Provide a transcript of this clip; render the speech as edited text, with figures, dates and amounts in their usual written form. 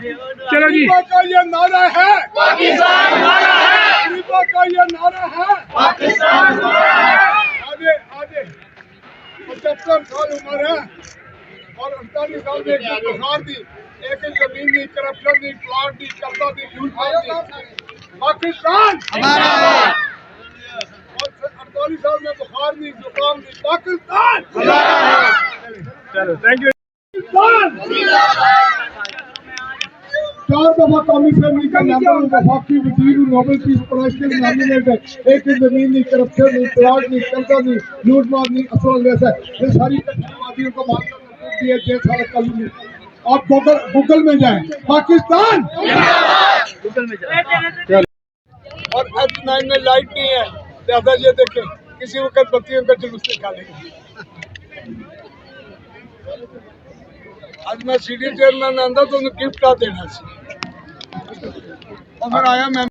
चलो जी, का ये नारा है, पाकिस्तान हमारा है, गरीबों का ये नारा है, पाकिस्तान हमारा है। आगे आगे 75 साल उम्र है और 48 साल में एक बुखार दी, एक जमीन दी, करप्शन दी, प्लाट दी, कर्जा दी, लूट मार दी। पाकिस्तान हमारा है, और 48 साल में बुखार दी, जुकाम दी। पाकिस्तान हमारा है। चलो थैंक यू। पाकिस्तान 4 दफा कमीशन का मेंबर वफाकी वजीर नोबेल पीस प्राइज के लिए नॉमिनेट है। एक जमीन नहीं, करप्शन नहीं, प्लाट नहीं, कर्जा नहीं, लूट मार नहीं, असल वैसा ये सारी कट्टरवादियों को मारकर दिया जेल साल कानून। आप गूगल में जाएं, पाकिस्तान गूगल में चलो। और H9 में लाइट नहीं है, लिहाजा ये देखें किसी वक्त बत्तियों का जुलूस निकालेंगे। आज मैं सीडी चेयरमैन आंदा तो उन्हें गिफ्ट का देना सी और फिर आया मैं